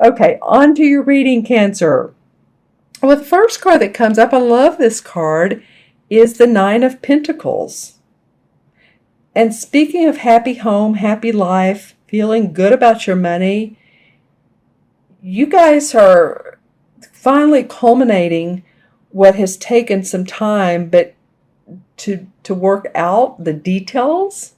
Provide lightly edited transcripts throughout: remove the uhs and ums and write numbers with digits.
Okay, on to your reading, Cancer. Well, the first card that comes up, I love this card, is the Nine of Pentacles. And speaking of happy home, happy life, feeling good about your money, you guys are finally culminating what has taken some time, but to work out the details.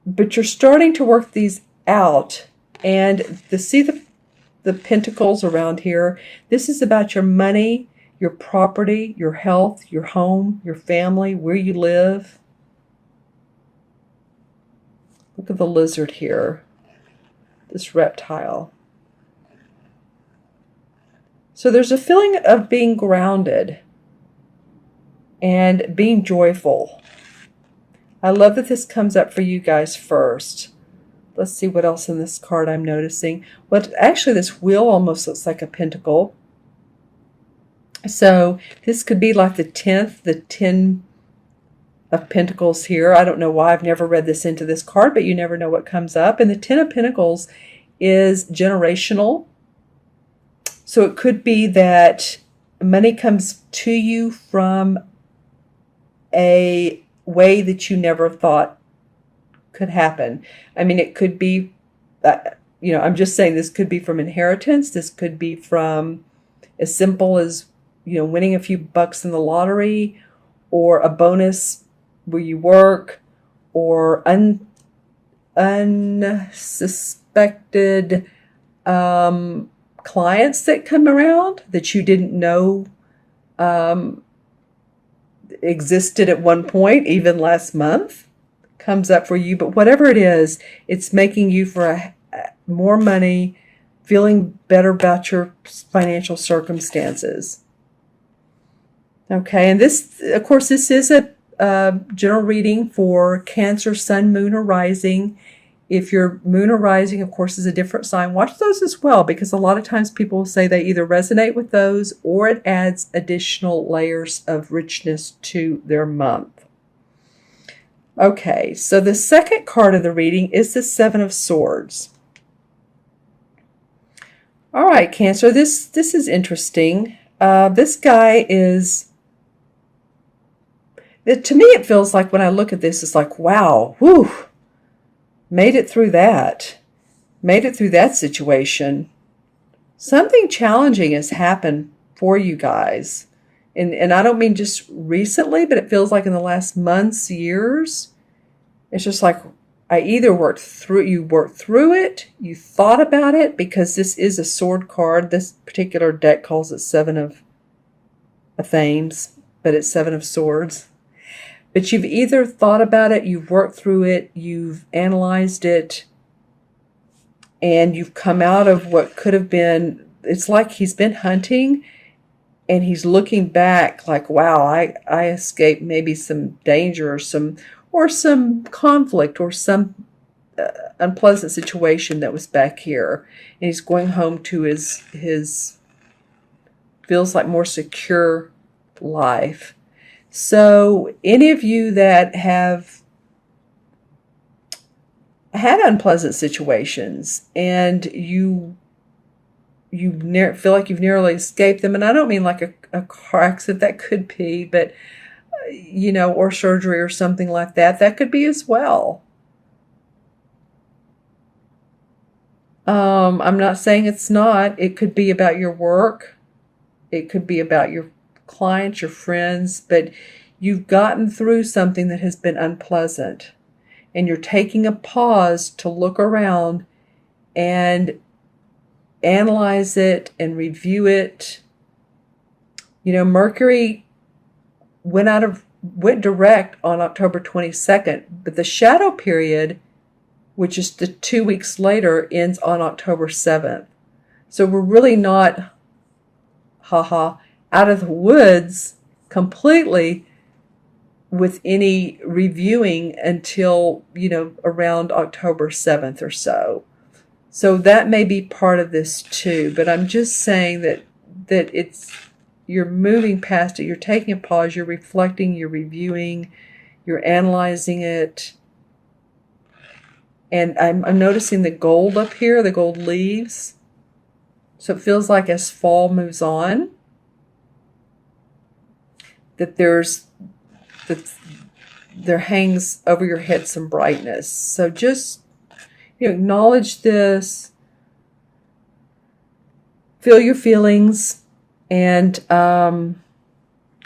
But you're starting to work these out, and to see the pentacles around here, this is about your money, your property, your health, your home, your family, where you live. Look at the lizard here, this reptile. So there's a feeling of being grounded and being joyful. I love that this comes up for you guys first. Let's see what else in this card I'm noticing. Well, actually, this wheel almost looks like a pentacle. So this could be like the 10th, the 10 of Pentacles here. I don't know why I've never read this into this card, but you never know what comes up. And the 10 of Pentacles is generational. So it could be that money comes to you from a way that you never thought could happen. I mean, it could be, I'm just saying this could be from inheritance. This could be from as simple as, winning a few bucks in the lottery, or a bonus where you work, or unsuspected clients that come around that you didn't know existed at one point, even last month, comes up for you. But whatever it is, it's making you for more money, feeling better about your financial circumstances. Okay, and this, of course, this is a general reading for Cancer, Sun, Moon, or Rising. If your Moon or Rising, of course, is a different sign, watch those as well, because a lot of times people will say they either resonate with those or it adds additional layers of richness to their month. Okay, so the second card of the reading is the Seven of Swords. All right, Cancer, this is interesting. This guy is... To me, it feels like when I look at this, it's like, wow, whew, made it through that. Made it through that situation. Something challenging has happened for you guys. And I don't mean just recently, but it feels like in the last months, years. It's just like you worked through it, you thought about it, because this is a sword card. This particular deck calls it Seven of Thames, but it's Seven of Swords. But you've either thought about it, you've worked through it, you've analyzed it, and you've come out of what could have been, it's like he's been hunting and he's looking back like, wow, I escaped maybe some danger or some conflict or some unpleasant situation that was back here. And he's going home to his feels like more secure life. So any of you that have had unpleasant situations and you feel like you've narrowly escaped them, and I don't mean like a car accident, that could be, but or surgery or something like that, that could be as well. I'm not saying it's not. It could be about your work. It could be about your clients, your friends, but you've gotten through something that has been unpleasant, and you're taking a pause to look around and analyze it and review it. Mercury went direct on October 22nd, but the shadow period, which is the 2 weeks later, ends on October 7th. So we're really not, out of the woods completely with any reviewing until, around October 7th or so. So that may be part of this too, but I'm just saying that you're moving past it. You're taking a pause, you're reflecting, you're reviewing, you're analyzing it. And I'm noticing the gold up here, the gold leaves. So it feels like as fall moves on, that there hangs over your head some brightness. So just, acknowledge this, feel your feelings, and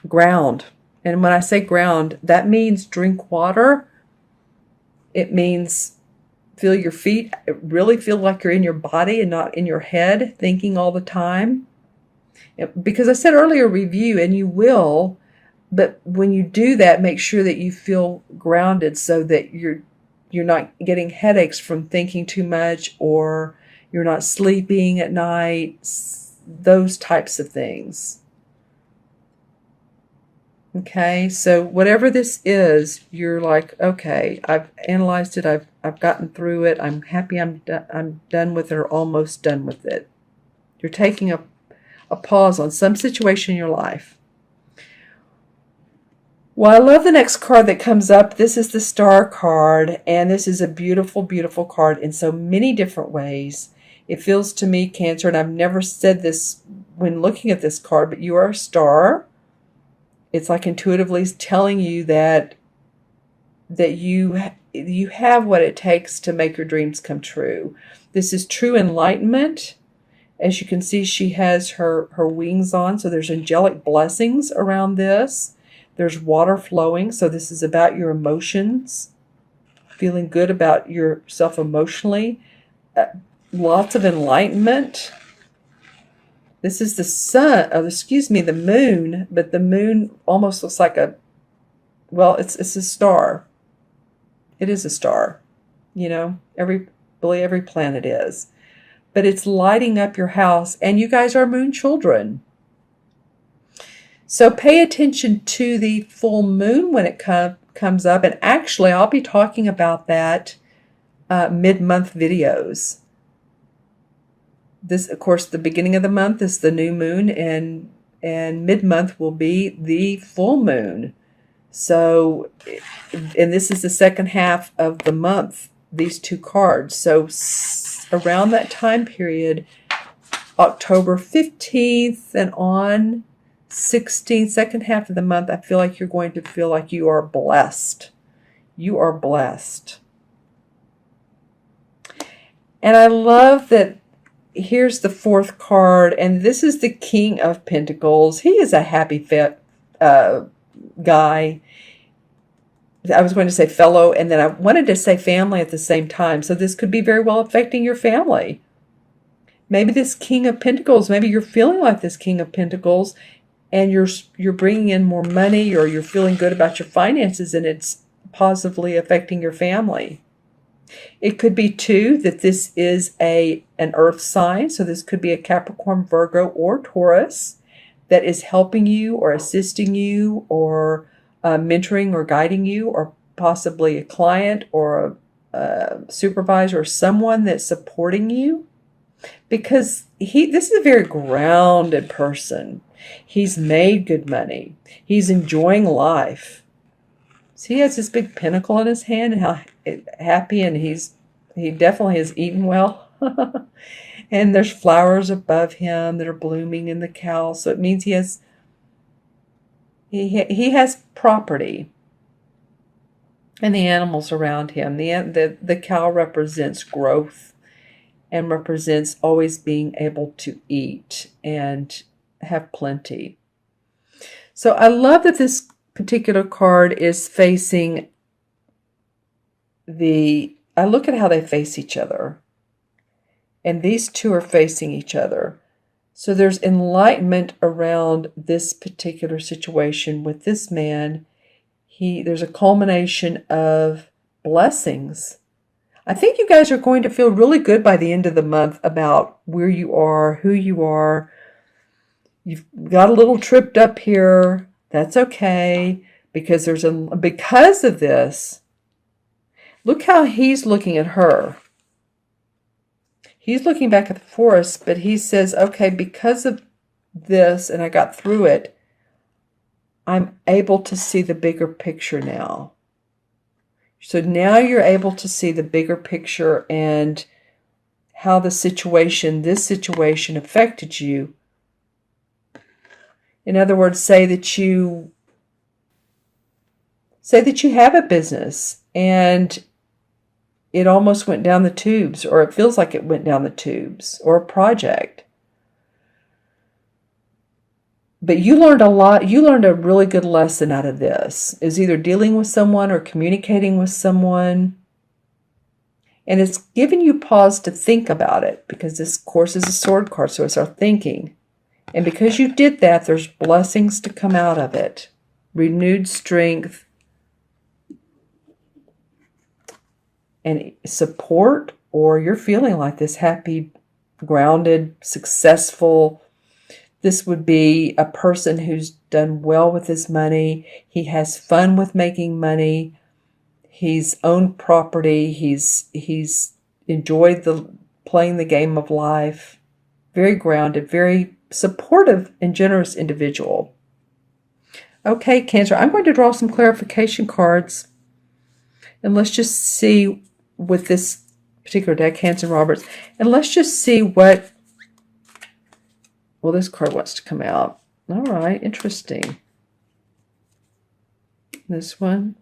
ground. And when I say ground, that means drink water. It means feel your feet, really feel like you're in your body and not in your head thinking all the time. Because I said earlier, review, and you will, but when you do that, make sure that you feel grounded so that you're not getting headaches from thinking too much, or you're not sleeping at night, those types of things. Okay, so whatever this is, you're like, okay, I've analyzed it, I've gotten through it, I'm happy I'm done with it, or almost done with it. You're taking a pause on some situation in your life. Well, I love the next card that comes up. This is the Star card, and this is a beautiful, beautiful card in so many different ways. It feels to me, Cancer, and I've never said this when looking at this card, but you are a star. It's like intuitively telling you that you have what it takes to make your dreams come true. This is true enlightenment. As you can see, she has her wings on, so there's angelic blessings around this. There's water flowing, so this is about your emotions, feeling good about yourself emotionally. Lots of enlightenment. This is the sun, the moon, but the moon almost looks like it's a star. It is a star. Every planet is. But it's lighting up your house, and you guys are moon children. So pay attention to the full moon when it comes up, and actually I'll be talking about that mid-month videos. This, of course, the beginning of the month is the new moon, and mid-month will be the full moon. So, and this is the second half of the month, these two cards. So around that time period, October 15th and on 16th, second half of the month, I feel like you're going to feel like you are blessed. You are blessed. And I love that here's the fourth card, and this is the King of Pentacles. He is a happy guy. I was going to say fellow, and then I wanted to say family at the same time. So this could be very well affecting your family. Maybe this King of Pentacles, maybe you're feeling like this King of Pentacles, and you're bringing in more money, or you're feeling good about your finances, and it's positively affecting your family. It could be, too, that this is an earth sign. So this could be a Capricorn, Virgo, or Taurus that is helping you or assisting you or mentoring or guiding you, or possibly a client or a supervisor or someone that's supporting you. Because this is a very grounded person. He's made good money. He's enjoying life. So he has this big pentacle in his hand, and how happy, and he definitely has eaten well. And there's flowers above him that are blooming in the cowl. So it means he has property. And the animals around him. The cow represents growth and represents always being able to eat and have plenty. So I love that this particular card is facing I look at how they face each other. And these two are facing each other. So there's enlightenment around this particular situation with this man. There's a culmination of blessings. I think you guys are going to feel really good by the end of the month about where you are, who you are. You've got a little tripped up here. That's okay, because because of this, look how he's looking at her. He's looking back at the forest, but he says, okay, because of this, and I got through it, I'm able to see the bigger picture now. So now you're able to see the bigger picture and how this situation affected you. In other words, say that you have a business and it almost went down the tubes, or it feels like it went down the tubes, or a project. But you learned a lot. You learned a really good lesson out of this. Is either dealing with someone or communicating with someone. And it's given you pause to think about it, because this course is a sword card, so it's our thinking. And because you did that, there's blessings to come out of it. Renewed strength and support, or you're feeling like this happy, grounded, successful. This would be a person who's done well with his money. He has fun with making money. He's owned property. He's enjoyed playing the game of life. Very grounded, very supportive and generous individual. Okay, Cancer, I'm going to draw some clarification cards. And let's just see with this particular deck, Hanson Roberts, and let's just see what, well, this card wants to come out. All right, interesting. This one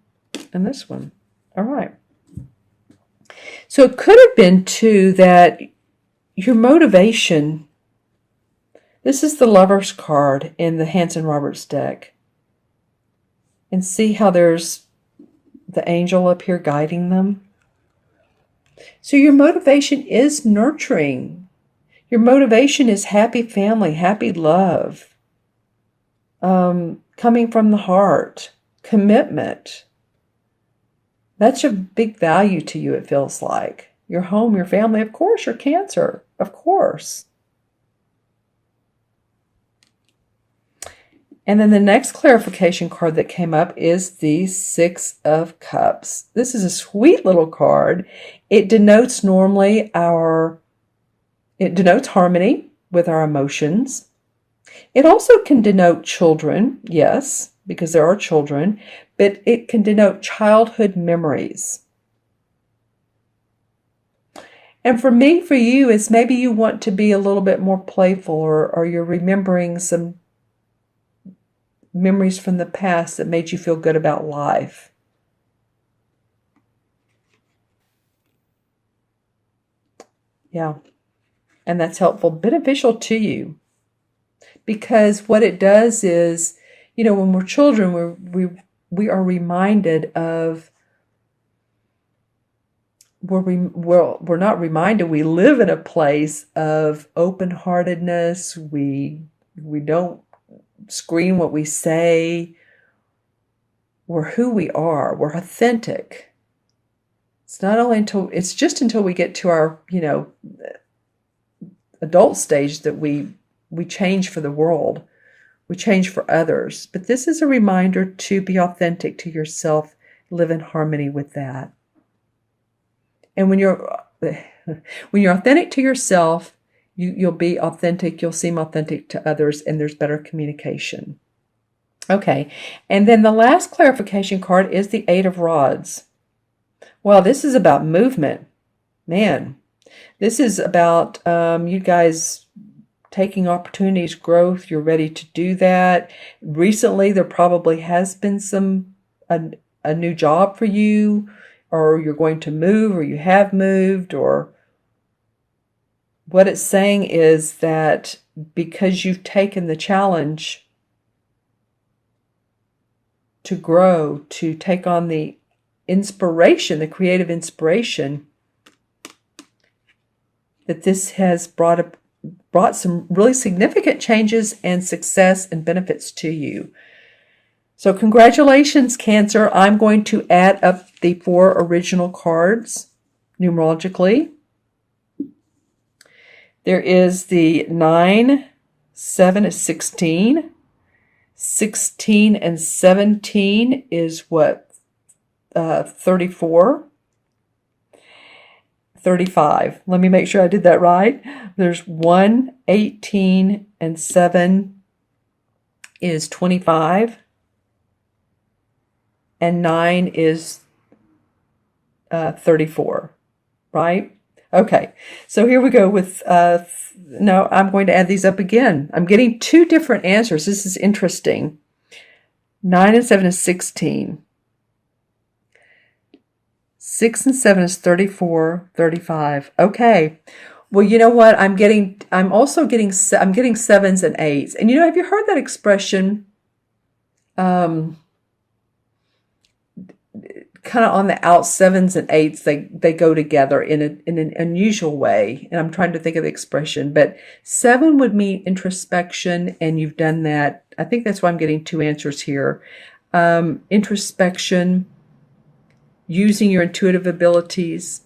and this one. All right. So it could have been, too, that your motivation, this is the Lover's card in the Hanson Roberts deck. And see how there's the angel up here guiding them? So your motivation is nurturing. Your motivation is happy family, happy love, coming from the heart, commitment. That's a big value to you, it feels like. Your home, your family, of course, your Cancer, of course. And then the next clarification card that came up is the Six of Cups. This is a sweet little card. It denotes harmony with our emotions. It also can denote children, yes, because there are children, but it can denote childhood memories. And for you, it's maybe you want to be a little bit more playful, or you're remembering some memories from the past that made you feel good about life. Yeah, and that's helpful, beneficial to you. Because what it does is, when we're children, we are reminded of, we're not reminded, we live in a place of open-heartedness. We don't screen what we say. We're who we are. We're authentic. It's just until we get to our, adult stage that we change for the world. We change for others. But this is a reminder to be authentic to yourself, live in harmony with that. And when you're authentic to yourself, you'll be authentic, you'll seem authentic to others, and there's better communication. Okay, and then the last clarification card is the Eight of Rods. Well, this is about movement. Man, this is about you guys taking opportunities, growth. You're ready to do that. Recently, there probably has been a new job for you, or you're going to move, or you have moved, or what it's saying is that because you've taken the challenge to grow, to take on the inspiration, the creative inspiration, that this has brought some really significant changes and success and benefits to you. So congratulations, Cancer. I'm going to add up the 4 original cards numerologically. There is the 9, 7 is 16. 16 and 17 is what? 34. 35. Let me make sure I did that right. There's 1, 18, and 7 is 25. And 9 is 34, right? Okay, so here we go with, no, I'm going to add these up again. I'm getting two different answers. This is interesting. 9 and 7 is 16. 6 and 7 is 34, 35. Okay. Well, you know what? I'm getting sevens and eights. And you know, have you heard that expression? Kind of on the out, sevens and eights, they go together in an unusual way. And I'm trying to think of the expression, but 7 would mean introspection, and you've done that. I think that's why I'm getting two answers here. Introspection, using your intuitive abilities.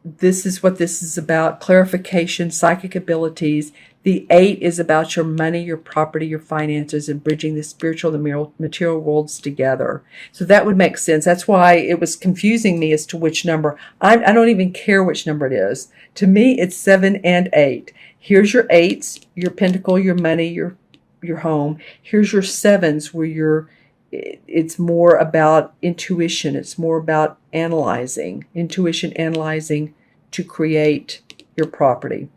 This is what this is about. Clarification, psychic abilities. The 8 is about your money, your property, your finances, and bridging the spiritual and the material worlds together. So that would make sense. That's why it was confusing me as to which number. I don't even care which number it is. To me, it's 7 and 8. Here's your 8s, your pentacle, your money, your home. Here's your 7s, where it's more about intuition. It's more about analyzing, intuition, analyzing to create your property.